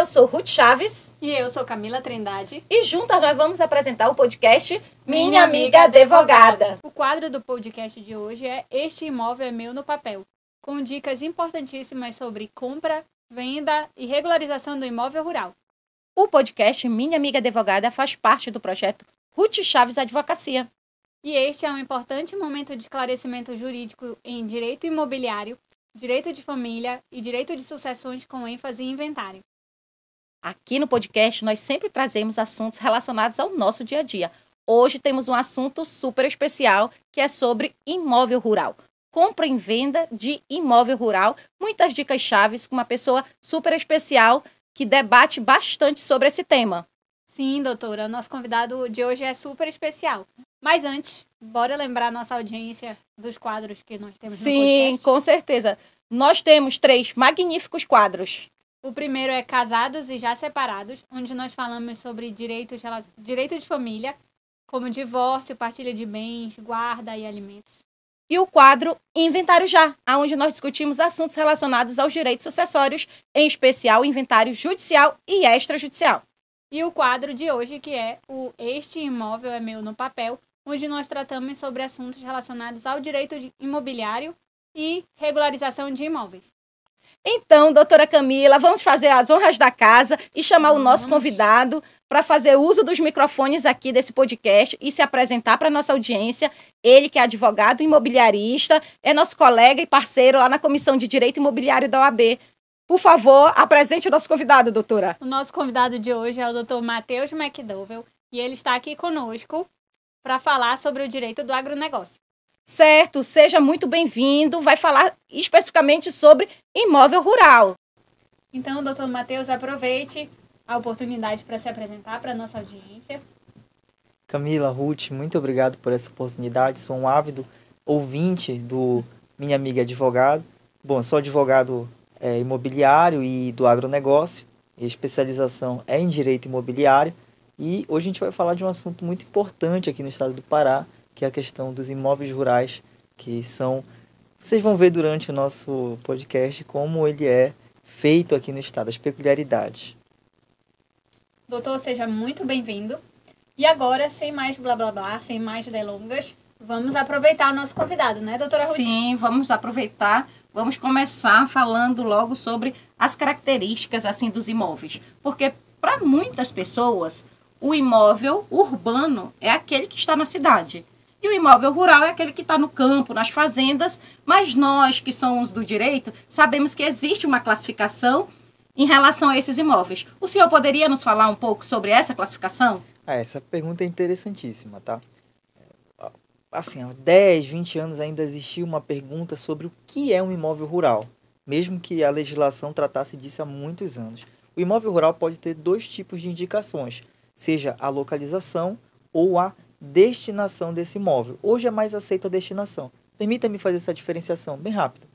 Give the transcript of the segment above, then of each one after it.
Eu sou Ruth Chaves. E eu sou Camila Trindade. E juntas nós vamos apresentar o podcast Minha Amiga Advogada. O quadro do podcast de hoje é Este Imóvel é Meu no Papel, com dicas importantíssimas sobre compra, venda e regularização do imóvel rural. O podcast Minha Amiga Advogada faz parte do projeto Ruth Chaves Advocacia. E este é um importante momento de esclarecimento jurídico em direito imobiliário, direito de família e direito de sucessões com ênfase em inventário. Aqui no podcast nós sempre trazemos assuntos relacionados ao nosso dia a dia. Hoje temos um assunto super especial que é sobre imóvel rural. Compra e venda de imóvel rural. Muitas dicas chaves com uma pessoa super especial que debate bastante sobre esse tema. Sim, doutora, nosso convidado de hoje é super especial. Mas antes, bora lembrar a nossa audiência dos quadros que nós temos no podcast? Sim, com certeza. Nós temos 3 magníficos quadros. O primeiro é Casados e Já Separados, onde nós falamos sobre direito de família, como divórcio, partilha de bens, guarda e alimentos. E o quadro Inventário Já, onde nós discutimos assuntos relacionados aos direitos sucessórios, em especial inventário judicial e extrajudicial. E o quadro de hoje, que é o Este Imóvel é Meu no Papel, onde nós tratamos sobre assuntos relacionados ao direito imobiliário e regularização de imóveis. Então, doutora Camila, vamos fazer as honras da casa e chamar o nosso convidado para fazer uso dos microfones aqui desse podcast e se apresentar para a nossa audiência. Ele que é advogado imobiliarista, é nosso colega e parceiro lá na Comissão de Direito Imobiliário da OAB. Por favor, apresente o nosso convidado, doutora. O nosso convidado de hoje é o doutor Matheus McDowell e ele está aqui conosco para falar sobre o direito do agronegócio. Certo, seja muito bem-vindo. Vai falar especificamente sobre imóvel rural. Então, doutor Matheus, aproveite a oportunidade para se apresentar para a nossa audiência. Camila, Ruth, muito obrigado por essa oportunidade. Sou um ávido ouvinte do Minha Amiga Advogado. Bom, sou advogado imobiliário e do agronegócio. A especialização é em direito imobiliário. E hoje a gente vai falar de um assunto muito importante aqui no estado do Pará, que é a questão dos imóveis rurais, que são... Vocês vão ver durante o nosso podcast como ele é feito aqui no estado, as peculiaridades. Doutor, seja muito bem-vindo. E agora, sem mais blá blá blá, sem mais delongas, vamos aproveitar o nosso convidado, né, doutora Ruth? Sim, vamos aproveitar. Vamos começar falando logo sobre as características assim dos imóveis. Porque para muitas pessoas, o imóvel urbano é aquele que está na cidade. E o imóvel rural é aquele que está no campo, nas fazendas, mas nós que somos do direito sabemos que existe uma classificação em relação a esses imóveis. O senhor poderia nos falar um pouco sobre essa classificação? Essa pergunta é interessantíssima, tá? Assim, há 10, 20 anos ainda existia uma pergunta sobre o que é um imóvel rural, mesmo que a legislação tratasse disso há muitos anos. O imóvel rural pode ter 2 tipos de indicações, seja a localização ou a destinação desse imóvel. Hoje é mais aceito a destinação. Permita-me fazer essa diferenciação bem rápida.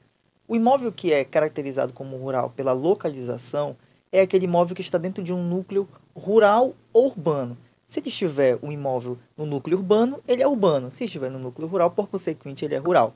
O imóvel que é caracterizado como rural pela localização é aquele imóvel que está dentro de um núcleo rural ou urbano. Se ele estiver um imóvel no núcleo urbano, ele é urbano. Se estiver no núcleo rural, por consequente, ele é rural.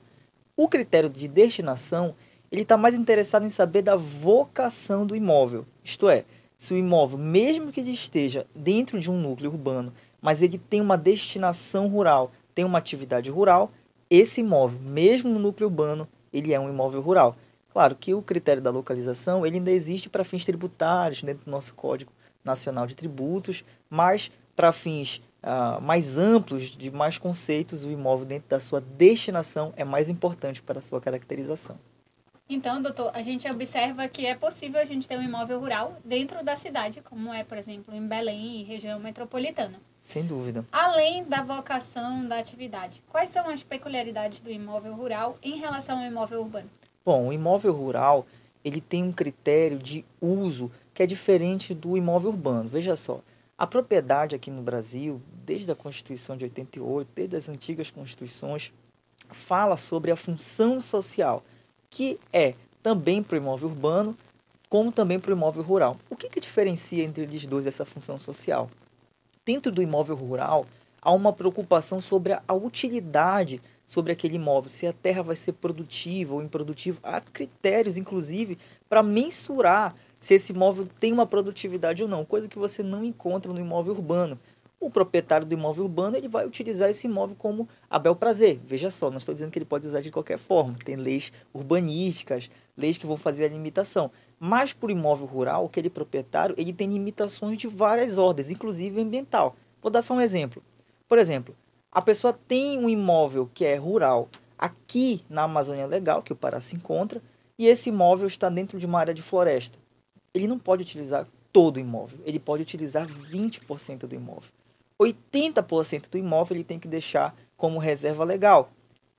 O critério de destinação, ele está mais interessado em saber da vocação do imóvel. Isto é, se o imóvel, mesmo que ele esteja dentro de um núcleo urbano, mas ele tem uma destinação rural, tem uma atividade rural, esse imóvel, mesmo no núcleo urbano, ele é um imóvel rural. Claro que o critério da localização ele ainda existe para fins tributários, dentro do nosso Código Nacional de Tributos, mas para fins mais amplos, de mais conceitos, o imóvel dentro da sua destinação é mais importante para a sua caracterização. Então, doutor, a gente observa que é possível a gente ter um imóvel rural dentro da cidade, como é, por exemplo, em Belém e região metropolitana. Sem dúvida. Além da vocação da atividade, quais são as peculiaridades do imóvel rural em relação ao imóvel urbano? Bom, o imóvel rural ele tem um critério de uso que é diferente do imóvel urbano. Veja só, a propriedade aqui no Brasil, desde a Constituição de 88, desde as antigas constituições, fala sobre a função social, que é também para o imóvel urbano, como também para o imóvel rural. O que diferencia entre eles dois essa função social? Dentro do imóvel rural, há uma preocupação sobre a utilidade sobre aquele imóvel, se a terra vai ser produtiva ou improdutiva. Há critérios, inclusive, para mensurar se esse imóvel tem uma produtividade ou não, coisa que você não encontra no imóvel urbano. O proprietário do imóvel urbano ele vai utilizar esse imóvel como a bel prazer. Veja só, não estou dizendo que ele pode usar de qualquer forma. Tem leis urbanísticas, leis que vão fazer a limitação. Mas por imóvel rural, aquele proprietário ele tem limitações de várias ordens, inclusive ambiental. Vou dar só um exemplo. Por exemplo, a pessoa tem um imóvel que é rural aqui na Amazônia Legal, que o Pará se encontra, e esse imóvel está dentro de uma área de floresta. Ele não pode utilizar todo o imóvel, ele pode utilizar 20% do imóvel. 80% do imóvel ele tem que deixar como reserva legal.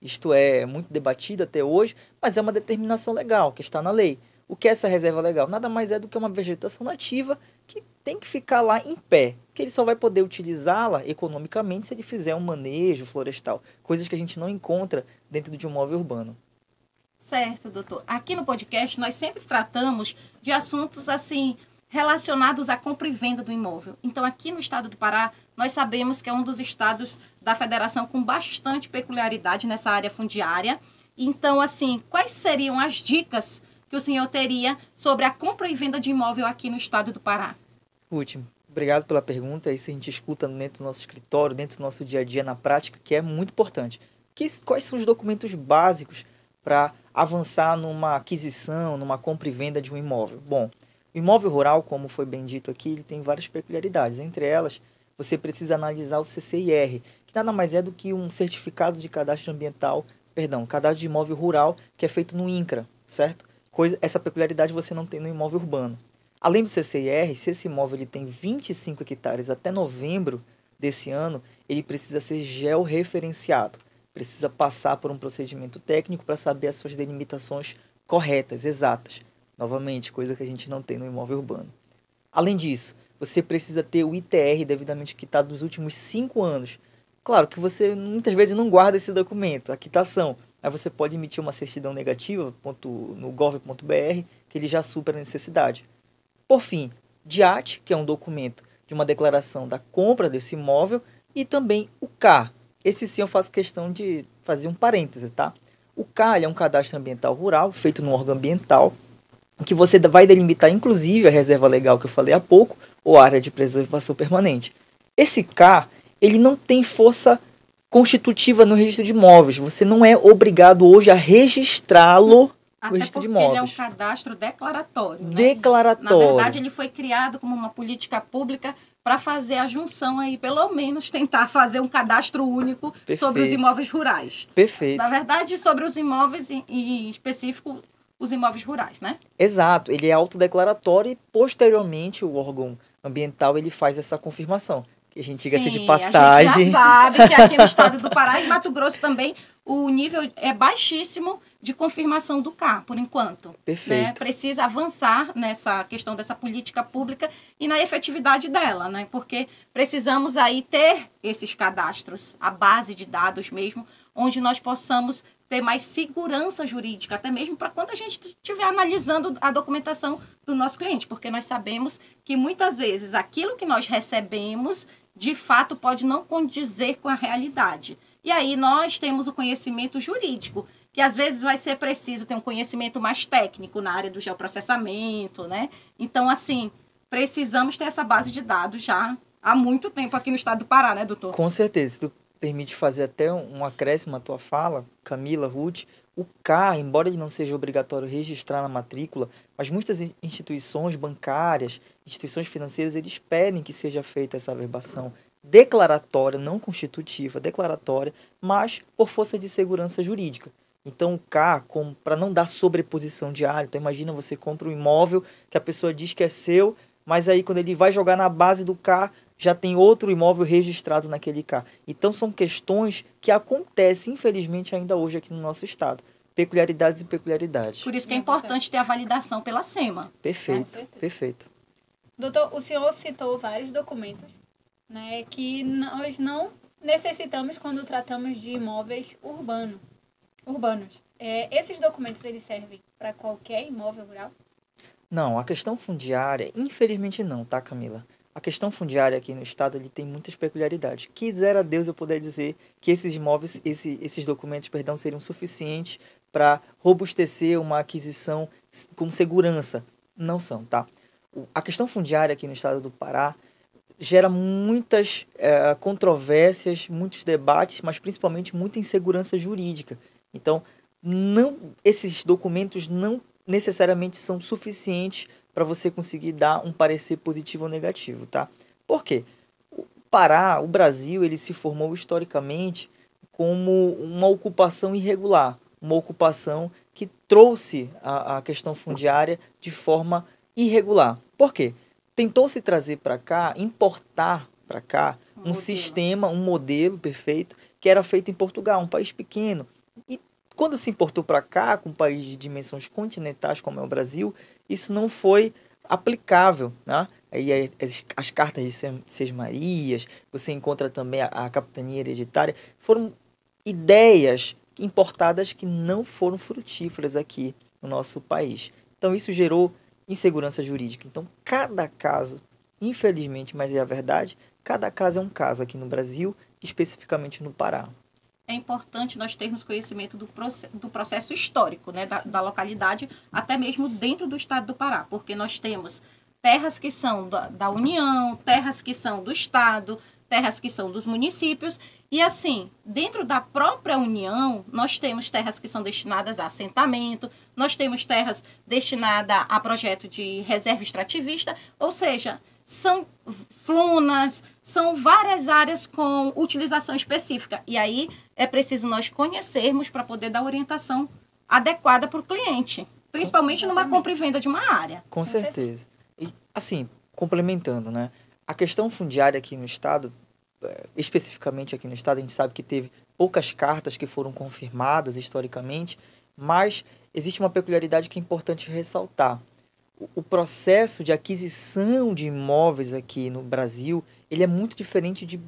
Isto é muito debatido até hoje, mas é uma determinação legal que está na lei. O que é essa reserva legal? Nada mais é do que uma vegetação nativa que tem que ficar lá em pé, que ele só vai poder utilizá-la economicamente se ele fizer um manejo florestal, coisas que a gente não encontra dentro de um imóvel urbano. Certo, doutor. Aqui no podcast nós sempre tratamos de assuntos assim relacionados à compra e venda do imóvel. Então, aqui no estado do Pará, nós sabemos que é um dos estados da federação com bastante peculiaridade nessa área fundiária. Então, assim, quais seriam as dicas que o senhor teria sobre a compra e venda de imóvel aqui no estado do Pará? Último. Obrigado pela pergunta. Isso a gente escuta dentro do nosso escritório, dentro do nosso dia a dia na prática, que é muito importante. Quais são os documentos básicos para avançar numa aquisição, numa compra e venda de um imóvel? Bom, o imóvel rural, como foi bem dito aqui, ele tem várias peculiaridades. Entre elas, você precisa analisar o CCIR, que nada mais é do que um certificado de cadastro ambiental, cadastro de imóvel rural, que é feito no INCRA, certo? Essa peculiaridade você não tem no imóvel urbano. Além do CCIR, se esse imóvel ele tem 25 hectares até novembro desse ano, ele precisa ser georreferenciado. Precisa passar por um procedimento técnico para saber as suas delimitações corretas, exatas. Novamente, coisa que a gente não tem no imóvel urbano. Além disso, você precisa ter o ITR devidamente quitado nos últimos 5 anos. Claro que você muitas vezes não guarda esse documento, a quitação. Aí você pode emitir uma certidão negativa no gov.br, que ele já supera a necessidade. Por fim, DIAT, que é um documento de uma declaração da compra desse imóvel, e também o CAR. Esse sim eu faço questão de fazer um parêntese, tá? O CAR é um cadastro ambiental rural, feito no órgão ambiental, que você vai delimitar, inclusive, a reserva legal que eu falei há pouco, ou área de preservação permanente. Esse CAR, ele não tem força constitutiva no registro de imóveis. Você não é obrigado hoje a registrá-lo no registro de imóveis. Ele é um cadastro declaratório, né? Declaratório. Na verdade, ele foi criado como uma política pública para fazer a junção aí, pelo menos tentar fazer um cadastro único Perfeito. Sobre os imóveis rurais. Perfeito. Na verdade, sobre os imóveis em específico, os imóveis rurais, né? Exato, ele é autodeclaratório e posteriormente o órgão ambiental ele faz essa confirmação. Que a gente diga-se de passagem. A gente já sabe que aqui no estado do Pará e Mato Grosso também o nível é baixíssimo de confirmação do CAR, por enquanto. Perfeito. Né? Precisa avançar nessa questão dessa política pública e na efetividade dela, né? Porque precisamos aí ter esses cadastros, a base de dados mesmo, onde nós possamos ter mais segurança jurídica, até mesmo para quando a gente estiver analisando a documentação do nosso cliente, porque nós sabemos que muitas vezes aquilo que nós recebemos, de fato, pode não condizer com a realidade. E aí nós temos o conhecimento jurídico, que às vezes vai ser preciso ter um conhecimento mais técnico na área do geoprocessamento, né? Então, assim, precisamos ter essa base de dados já há muito tempo aqui no estado do Pará, né, doutor? Com certeza. Se tu permite fazer até um acréscimo à tua fala, Camila, Ruth, o CAR, embora ele não seja obrigatório registrar na matrícula, mas muitas instituições bancárias, instituições financeiras, eles pedem que seja feita essa averbação declaratória, não constitutiva, declaratória, mas por força de segurança jurídica. Então, o CAR, para não dar sobreposição de área, então imagina você compra um imóvel que a pessoa diz que é seu, mas aí quando ele vai jogar na base do CAR, já tem outro imóvel registrado naquele CAR. Então, são questões que acontecem, infelizmente, ainda hoje aqui no nosso estado. Peculiaridades e peculiaridades. Por isso que é importante ter a validação pela SEMA. Perfeito, perfeito. Doutor, o senhor citou vários documentos, né, que nós não necessitamos quando tratamos de imóveis urbanos. Esses documentos, eles servem para qualquer imóvel rural? Não, a questão fundiária, infelizmente não, tá, Camila? A questão fundiária aqui no estado ele tem muitas peculiaridades. Quisera Deus eu puder dizer que esses imóveis, esses documentos, seriam suficientes para robustecer uma aquisição com segurança. Não são, tá? A questão fundiária aqui no estado do Pará gera muitas controvérsias, muitos debates, mas principalmente muita insegurança jurídica. Então, esses documentos não necessariamente são suficientes para você conseguir dar um parecer positivo ou negativo, tá? Por quê? O Pará, o Brasil, ele se formou historicamente como uma ocupação irregular, uma ocupação que trouxe a questão fundiária de forma irregular. Por quê? Tentou-se trazer para cá, importar para cá um sistema, um modelo perfeito que era feito em Portugal, um país pequeno. E quando se importou para cá, com um país de dimensões continentais como é o Brasil, isso não foi aplicável, né? Aí as cartas de sesmarias, você encontra também a capitania hereditária, foram ideias importadas que não foram frutíferas aqui no nosso país. Então isso gerou insegurança jurídica. Então cada caso, infelizmente, mas é a verdade, cada caso é um caso aqui no Brasil, especificamente no Pará. É importante nós termos conhecimento do processo histórico, né, da localidade, até mesmo dentro do estado do Pará, porque nós temos terras que são da União, terras que são do estado, terras que são dos municípios, e assim, dentro da própria União, nós temos terras que são destinadas a assentamento, nós temos terras destinadas a projeto de reserva extrativista, ou seja, são flunas, são várias áreas com utilização específica. E aí é preciso nós conhecermos para poder dar orientação adequada para o cliente, principalmente numa compra e venda de uma área. Com certeza. E assim, complementando, né? A questão fundiária aqui no estado, especificamente aqui no estado, a gente sabe que teve poucas cartas que foram confirmadas historicamente, mas existe uma peculiaridade que é importante ressaltar. O processo de aquisição de imóveis aqui no Brasil, ele é muito diferente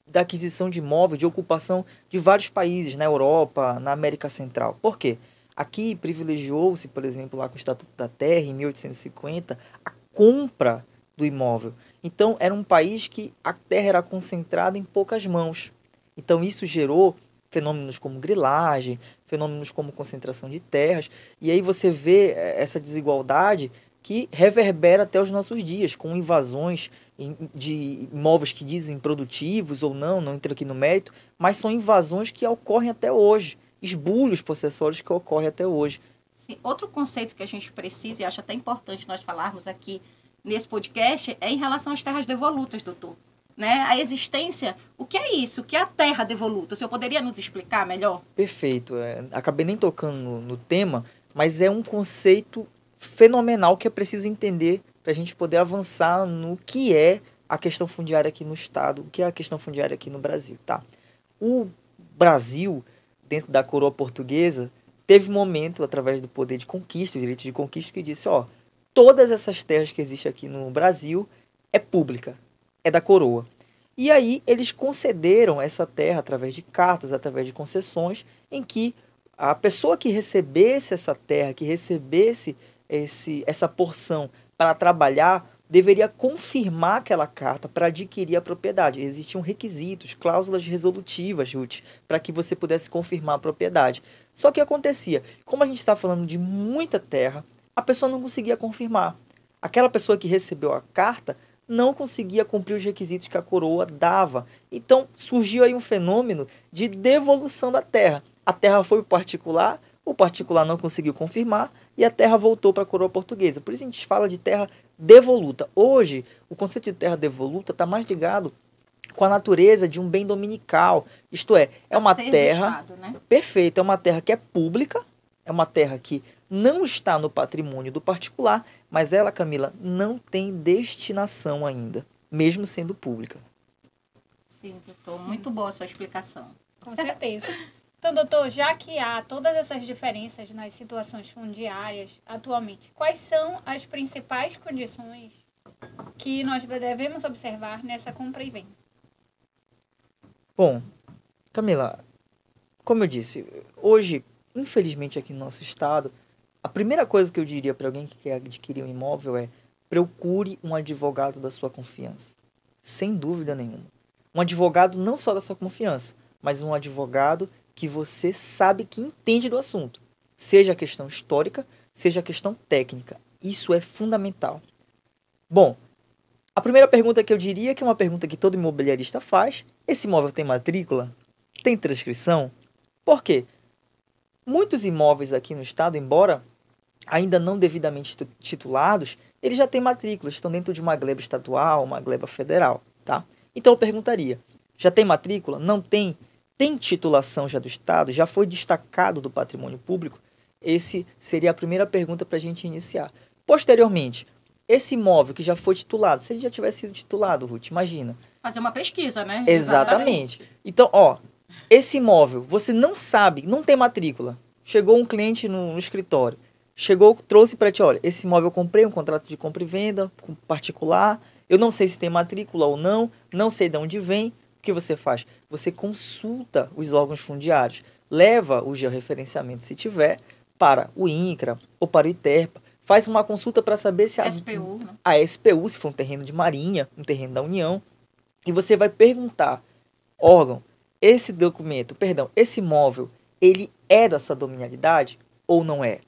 da aquisição de imóveis, de ocupação de vários países, na Europa, na América Central. Por quê? Aqui privilegiou-se, por exemplo, lá com o Estatuto da Terra, em 1850, a compra do imóvel. Então, era um país que a terra era concentrada em poucas mãos. Então, isso gerou fenômenos como grilagem, fenômenos como concentração de terras. E aí você vê essa desigualdade que reverbera até os nossos dias, com invasões de imóveis que dizem produtivos ou não entro aqui no mérito, mas são invasões que ocorrem até hoje, esbulhos possessórios que ocorrem até hoje. Sim, outro conceito que a gente precisa, e acho até importante nós falarmos aqui nesse podcast, é em relação às terras devolutas, doutor. Né? A existência, o que é isso? O que é a terra devoluta? O senhor poderia nos explicar melhor? Perfeito. Acabei nem tocando no tema, mas é um conceito fenomenal que é preciso entender para a gente poder avançar no que é a questão fundiária aqui no estado, o que é a questão fundiária aqui no Brasil, tá? O Brasil, dentro da coroa portuguesa, teve um momento, através do poder de conquista, o direito de conquista, que disse, todas essas terras que existem aqui no Brasil é pública, é da coroa. E aí eles concederam essa terra através de cartas, através de concessões, em que a pessoa que recebesse essa terra, que recebesse essa porção para trabalhar, deveria confirmar aquela carta para adquirir a propriedade. Existiam requisitos, cláusulas resolutivas, Ruth, para que você pudesse confirmar a propriedade. Só que acontecia, como a gente está falando de muita terra, a pessoa não conseguia confirmar. Aquela pessoa que recebeu a carta não conseguia cumprir os requisitos que a coroa dava. Então surgiu aí um fenômeno de devolução da terra. A terra foi para o particular não conseguiu confirmar, e a terra voltou para a coroa portuguesa. Por isso a gente fala de terra devoluta. Hoje, o conceito de terra devoluta está mais ligado com a natureza de um bem dominical. Isto é uma terra... Estado, né? Perfeito, é uma terra que é pública, é uma terra que não está no patrimônio do particular, mas ela, Camila, não tem destinação ainda, mesmo sendo pública. Sim, doutor. Sim. Muito boa a sua explicação. Com certeza. Então, doutor, já que há todas essas diferenças nas situações fundiárias atualmente, quais são as principais condições que nós devemos observar nessa compra e venda? Bom, Camila, como eu disse, hoje, infelizmente aqui no nosso estado, a primeira coisa que eu diria para alguém que quer adquirir um imóvel é: procure um advogado da sua confiança. Sem dúvida nenhuma. Um advogado não só da sua confiança, mas um advogado que você sabe que entende do assunto. Seja a questão histórica, seja a questão técnica. Isso é fundamental. Bom, a primeira pergunta que eu diria que é uma pergunta que todo imobiliarista faz: esse imóvel tem matrícula? Tem transcrição? Por quê? Muitos imóveis aqui no estado, embora ainda não devidamente titulados, eles já têm matrículas, estão dentro de uma gleba estadual, uma gleba federal, tá? Então eu perguntaria, já tem matrícula? Não tem? Tem titulação já do estado? Já foi destacado do patrimônio público? Esse seria a primeira pergunta para a gente iniciar. Posteriormente, esse imóvel que já foi titulado, se ele já tivesse sido titulado, Ruth, imagina. Fazer uma pesquisa, né? Exatamente. Então, esse imóvel, você não sabe, não tem matrícula. Chegou um cliente no escritório, trouxe para ti, olha, esse imóvel eu comprei um contrato de compra e venda com particular, eu não sei se tem matrícula ou não, não sei de onde vem. O que você faz? Você consulta os órgãos fundiários, leva o georreferenciamento, se tiver, para o INCRA ou para o ITERPA, faz uma consulta para saber se SPU, né? A SPU, se for um terreno de marinha, um terreno da União, e você vai perguntar, órgão, esse imóvel, ele é da sua dominialidade ou não é?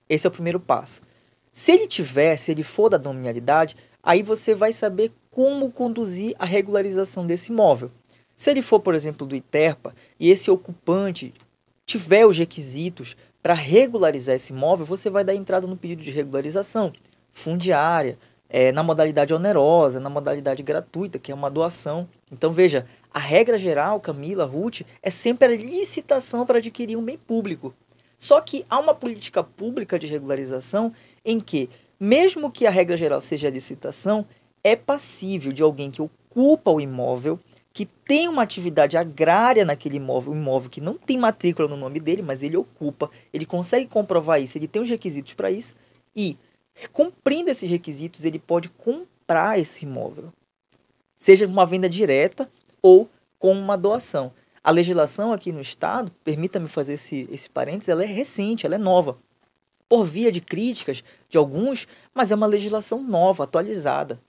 Esse é o primeiro passo. Se ele for da dominialidade, aí você vai saber como conduzir a regularização desse imóvel. Se ele for, por exemplo, do ITERPA, e esse ocupante tiver os requisitos para regularizar esse imóvel, você vai dar entrada no pedido de regularização fundiária, na modalidade onerosa, na modalidade gratuita, que é uma doação. Então, veja, a regra geral, Camila, Ruth, é sempre a licitação para adquirir um bem público. Só que há uma política pública de regularização em que, mesmo que a regra geral seja a licitação, é passível de alguém que ocupa o imóvel, que tem uma atividade agrária naquele imóvel, um imóvel que não tem matrícula no nome dele, mas ele ocupa, ele consegue comprovar isso, ele tem os requisitos para isso, e, cumprindo esses requisitos, ele pode comprar esse imóvel, seja uma venda direta ou com uma doação. A legislação aqui no estado, permita-me fazer esse parênteses, ela é recente, ela é nova. Por via de críticas de alguns, mas é uma legislação nova, atualizada.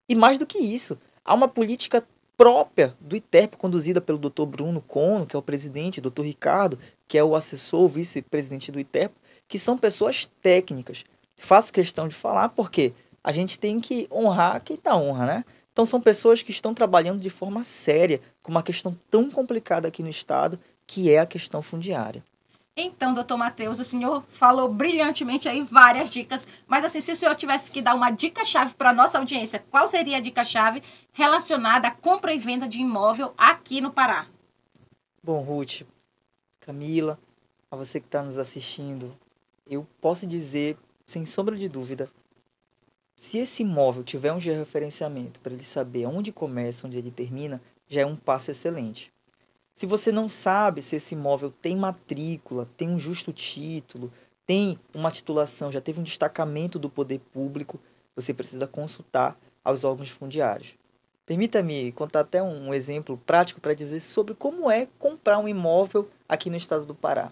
E mais do que isso, há uma política própria do ITERP, conduzida pelo Dr. Bruno Cono, que é o presidente, Dr. Ricardo, que é o assessor, o vice-presidente do ITERP, que são pessoas técnicas. Faço questão de falar porque a gente tem que honrar quem dá honra, né? Então são pessoas que estão trabalhando de forma séria com uma questão tão complicada aqui no estado, que é a questão fundiária. Então, doutor Matheus, o senhor falou brilhantemente aí várias dicas, mas assim, se o senhor tivesse que dar uma dica-chave para a nossa audiência, qual seria a dica-chave relacionada à compra e venda de imóvel aqui no Pará? Bom, Ruth, Camila, a você que está nos assistindo, eu posso dizer, sem sombra de dúvida, se esse imóvel tiver um georreferenciamento para ele saber onde começa, onde ele termina, já é um passo excelente. Se você não sabe se esse imóvel tem matrícula, tem um justo título, tem uma titulação, já teve um destacamento do poder público, você precisa consultar aos órgãos fundiários. Permita-me contar até um exemplo prático para dizer sobre como é comprar um imóvel aqui no estado do Pará.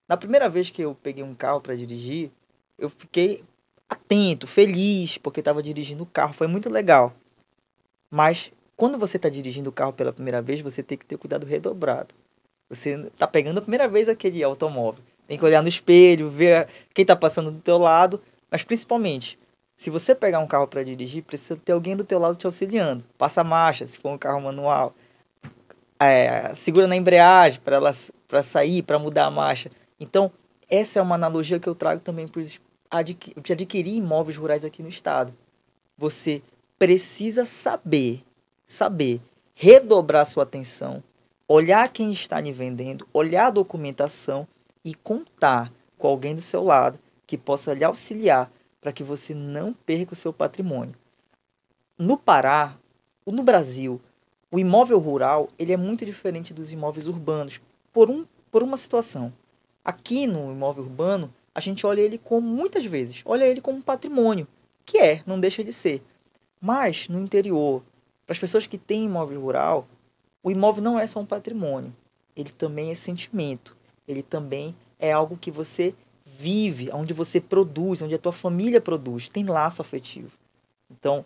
Na primeira vez que eu peguei um carro para dirigir, eu fiquei atento, feliz, porque estava dirigindo o carro, foi muito legal. Mas quando você está dirigindo o carro pela primeira vez, você tem que ter cuidado redobrado. Você está pegando a primeira vez aquele automóvel. Tem que olhar no espelho, ver quem está passando do teu lado. Mas principalmente, se você pegar um carro para dirigir, precisa ter alguém do teu lado te auxiliando. Passa a marcha, se for um carro manual. Segura na embreagem para sair, para mudar a marcha. Então, essa é uma analogia que eu trago também para adquirir imóveis rurais aqui no estado. Você precisa saber, redobrar sua atenção, olhar quem está lhe vendendo, olhar a documentação e contar com alguém do seu lado que possa lhe auxiliar para que você não perca o seu patrimônio. No Pará, no Brasil, o imóvel rural ele é muito diferente dos imóveis urbanos por uma situação. Aqui no imóvel urbano, a gente olha ele muitas vezes, olha ele como um patrimônio, que não deixa de ser. Mas no interior, para as pessoas que têm imóvel rural, o imóvel não é só um patrimônio, ele também é sentimento, ele também é algo que você vive, onde você produz, onde a tua família produz, tem laço afetivo. Então,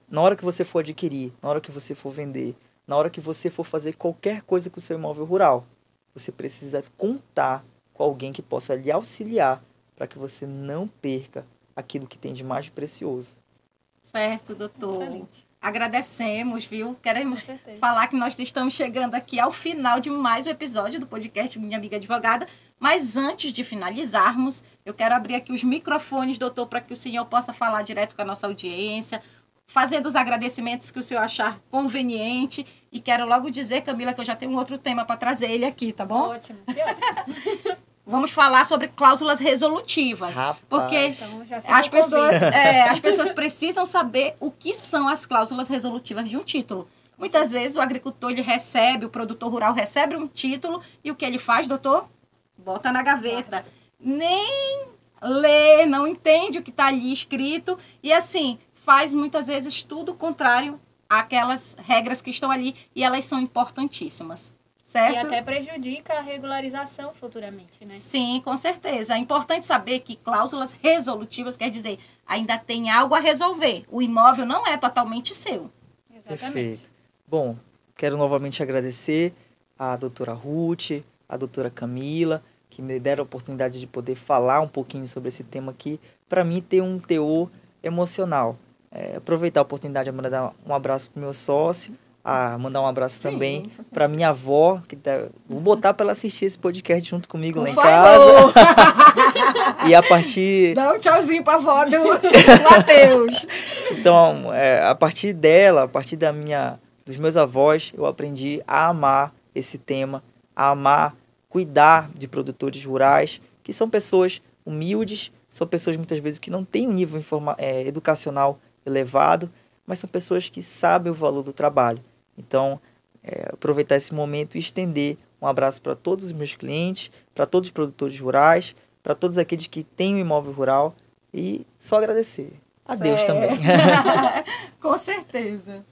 na hora que você for adquirir, na hora que você for vender, na hora que você for fazer qualquer coisa com o seu imóvel rural, você precisa contar com alguém que possa lhe auxiliar para que você não perca aquilo que tem de mais precioso. Certo, doutor. Excelente. Agradecemos, viu? Queremos Com certeza. falar que nós estamos chegando aqui ao final de mais um episódio do podcast Minha Amiga Advogada. Mas antes de finalizarmos, eu quero abrir aqui os microfones, doutor, para que o senhor possa falar direto com a nossa audiência, fazendo os agradecimentos que o senhor achar conveniente. E quero logo dizer, Camila, que eu já tenho um outro tema para trazer ele aqui, tá bom? Ótimo, que ótimo. Vamos falar sobre cláusulas resolutivas. Rapaz. Porque Então, já fica as o convite. as pessoas precisam saber o que são as cláusulas resolutivas de um título. Muitas vezes o agricultor ele recebe, o produtor rural recebe um título e o que ele faz, doutor? Bota na gaveta. Nem lê, não entende o que está ali escrito e assim, faz muitas vezes tudo contrário àquelas regras que estão ali e elas são importantíssimas. Certo? E até prejudica a regularização futuramente, né? Sim, com certeza. É importante saber que cláusulas resolutivas quer dizer ainda tem algo a resolver. O imóvel não é totalmente seu. Exatamente. Perfeito. Bom, quero novamente agradecer a doutora Ruth, a doutora Camila, que me deram a oportunidade de poder falar um pouquinho sobre esse tema aqui, para mim ter um teor emocional. Aproveitar a oportunidade de mandar um abraço para o meu sócio, mandar um abraço também para minha avó, que vou botar para ela assistir esse podcast junto comigo lá em casa. E a partir... Dá um tchauzinho para a avó do Matheus. Então, a partir dela, a partir dos meus avós, eu aprendi a amar esse tema, a amar, cuidar de produtores rurais, que são pessoas humildes, são pessoas muitas vezes que não têm um nível educacional elevado, mas são pessoas que sabem o valor do trabalho. Então, aproveitar esse momento e estender um abraço para todos os meus clientes, para todos os produtores rurais, para todos aqueles que têm um imóvel rural e só agradecer. A Deus também. Com certeza.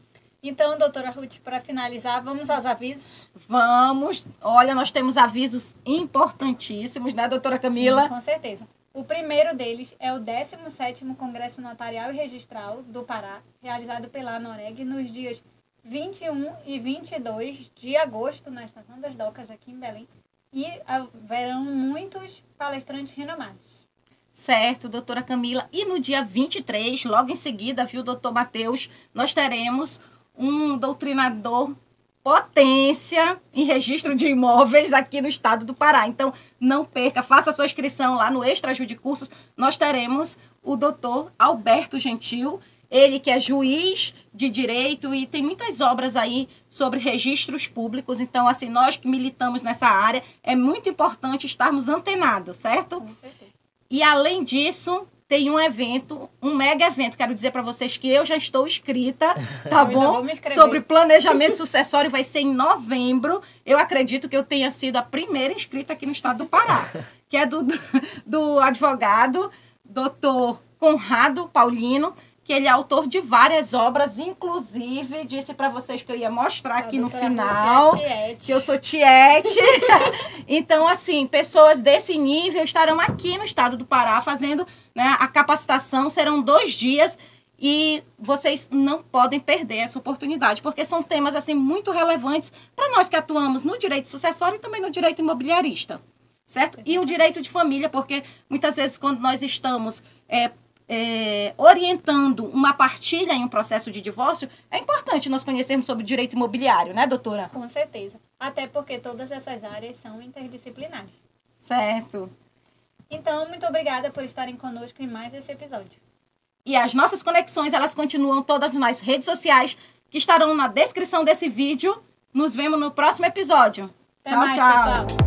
Então, doutora Ruth, para finalizar, vamos aos avisos? Vamos. Olha, nós temos avisos importantíssimos, né, doutora Camila? Sim, com certeza. O primeiro deles é o 17º Congresso Notarial e Registral do Pará, realizado pela ANOREG nos dias 21 e 22 de agosto, na Estação das Docas, aqui em Belém. E haverão muitos palestrantes renomados. Certo, doutora Camila. E no dia 23, logo em seguida, viu, doutor Matheus, nós teremos um doutrinador potência em registro de imóveis aqui no estado do Pará. Então, não perca, faça a sua inscrição lá no Extra Ajude Cursos. Nós teremos o doutor Alberto Gentil, ele que é juiz de direito e tem muitas obras aí sobre registros públicos. Então, assim, nós que militamos nessa área, é muito importante estarmos antenados, certo? Com certeza. E, além disso, tem um evento, um mega evento. Quero dizer para vocês que eu já estou inscrita, tá Eu já bom? vou me inscrever. Sobre planejamento sucessório, vai ser em novembro. Eu acredito que eu tenha sido a primeira inscrita aqui no estado do Pará, que é do advogado doutor Conrado Paulino, que ele é autor de várias obras, inclusive disse para vocês que eu ia mostrar aqui no final, que eu sou tiete. Então, assim, pessoas desse nível estarão aqui no estado do Pará fazendo, né, a capacitação. Serão 2 dias e vocês não podem perder essa oportunidade, porque são temas assim muito relevantes para nós que atuamos no direito sucessório e também no direito imobiliarista, certo? E o direito de família, porque muitas vezes quando nós estamos orientando uma partilha em um processo de divórcio, é importante nós conhecermos sobre direito imobiliário, né, doutora? Com certeza. Até porque todas essas áreas são interdisciplinares. Certo. Então, muito obrigada por estarem conosco em mais esse episódio. E as nossas conexões, elas continuam todas nas redes sociais, que estarão na descrição desse vídeo. Nos vemos no próximo episódio. Até mais, pessoal.